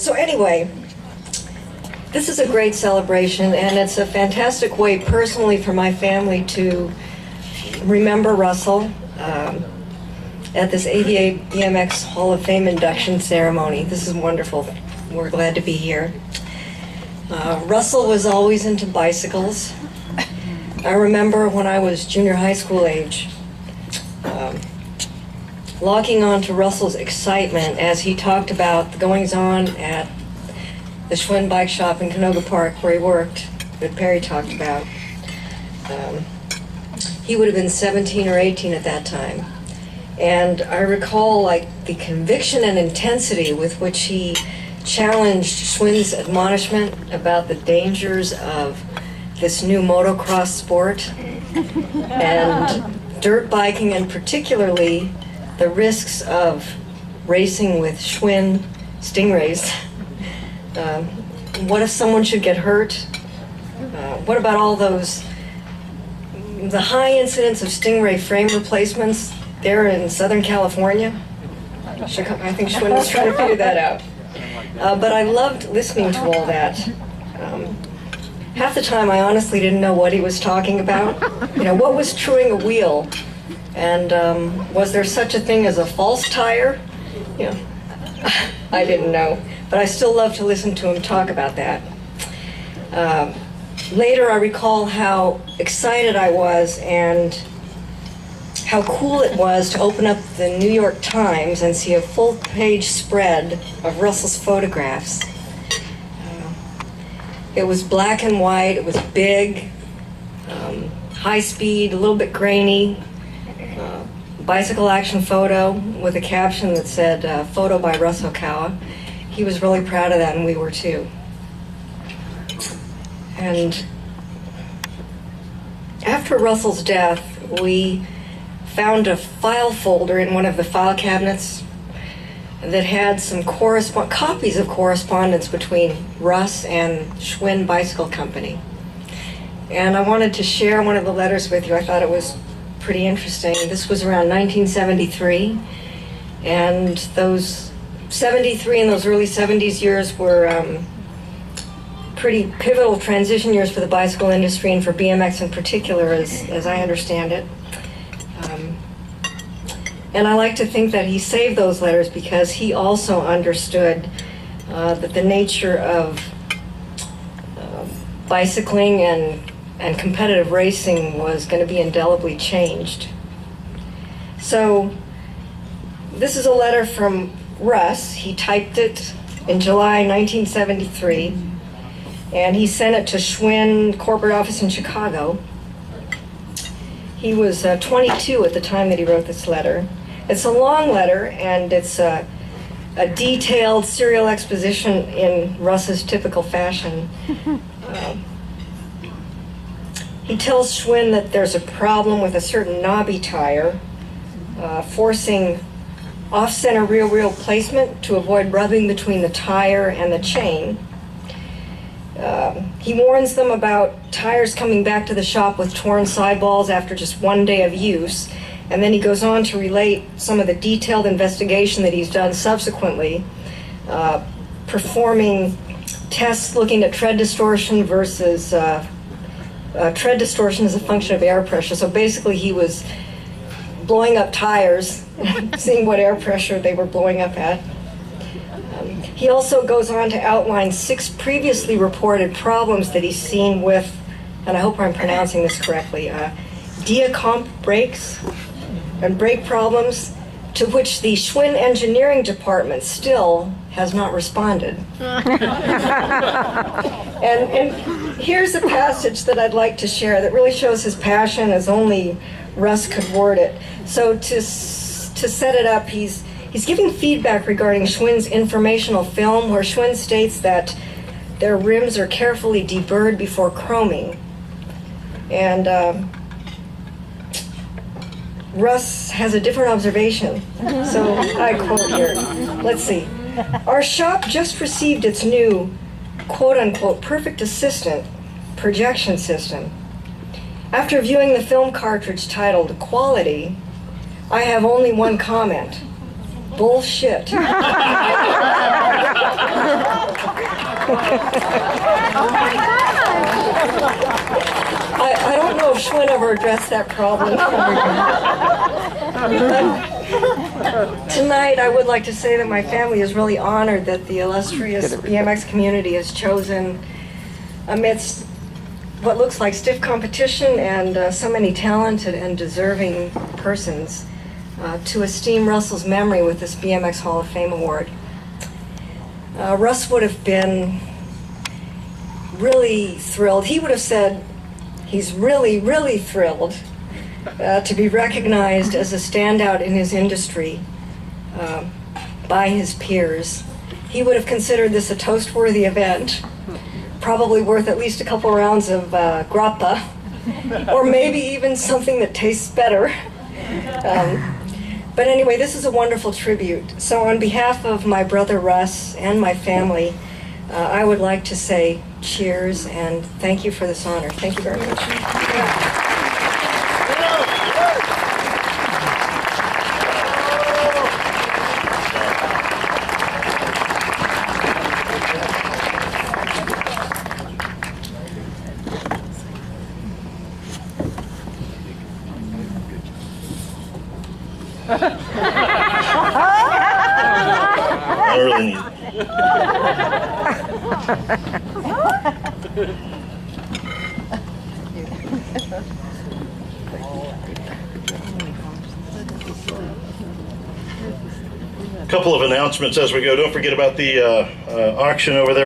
So anyway, this is a great celebration, and it's a fantastic way personally for my family to remember Russell at this AVA BMX Hall of Fame induction ceremony. This is wonderful. We're glad to be here. Russell was always into bicycles. I remember when I was junior high school age, logging on to Russell's excitement as he talked about the goings-on at the Schwinn Bike Shop in Canoga Park where he worked, that Perry talked about. He would have been 17 or 18 at that time. And I recall like the conviction and intensity with which he challenged Schwinn's admonishment about the dangers of this new motocross sport and dirt biking, and particularly the risks of racing with Schwinn Stingrays. What if someone should get hurt? What about all those, the high incidence of Stingray frame replacements there in Southern California? I think Schwinn was trying to figure that out. But I loved listening to all that. Half the time I honestly didn't know what he was talking about. You know, what was truing a wheel? And was there such a thing as a false tire? You know, I didn't know. But I still love to listen to him talk about that. Later I recall how excited I was and how cool it was to open up the New York Times and see a full-page spread of Russell's photographs. It was black and white, it was big, high speed, a little bit grainy, bicycle action photo with a caption that said, photo by Russ Okawa. He was really proud of that, and we were too. And after Russell's death, we found a file folder in one of the file cabinets that had some copies of correspondence between Russ and Schwinn Bicycle Company. And I wanted to share one of the letters with you. I thought it was pretty interesting. This was around 1973, and those 73 and those early 70s years were pretty pivotal transition years for the bicycle industry and for BMX in particular, as I understand it. And I like to think that he saved those letters because he also understood that the nature of bicycling and competitive racing was going to be indelibly changed. So this is a letter from Russ. He typed it in July 1973, and he sent it to Schwinn corporate office in Chicago. He was 22 at the time that he wrote this letter. It's a long letter, and it's a detailed serial exposition in Russ's typical fashion. He tells Schwinn that there's a problem with a certain knobby tire, forcing off-center rear wheel placement to avoid rubbing between the tire and the chain. He warns them about tires coming back to the shop with torn sidewalls after just one day of use, and then he goes on to relate some of the detailed investigation that he's done subsequently, performing tests looking at tread distortion versus tread distortion as a function of air pressure. So basically he was blowing up tires, seeing what air pressure they were blowing up at. He also goes on to outline 6 previously reported problems that he's seen with, and I hope I'm pronouncing this correctly, Diacomp brakes and brake problems, to which the Schwinn engineering department still has not responded. and here's a passage that I'd like to share that really shows his passion as only Russ could word it. So to set it up, he's giving feedback regarding Schwinn's informational film, where Schwinn states that their rims are carefully deburred before chroming. And Russ has a different observation. So I quote here. Let's see. Our shop just received its new, quote-unquote, perfect assistant projection system. After viewing the film cartridge titled Quality, I have only one comment. Bullshit. I don't know if Schwinn ever addressed that problem. Tonight, I would like to say that my family is really honored that the illustrious BMX community has chosen, amidst what looks like stiff competition and so many talented and deserving persons, to esteem Russell's memory with this BMX Hall of Fame award. Russ would have been really thrilled. He would have said he's really, really thrilled to be recognized as a standout in his industry by his peers. He would have considered this a toast-worthy event, probably worth at least a couple rounds of grappa, or maybe even something that tastes better. But anyway, this is a wonderful tribute. So on behalf of my brother Russ and my family, I would like to say cheers and thank you for this honor. Thank you very much. I really need it. Couple of announcements as we go. Don't forget about the auction over there.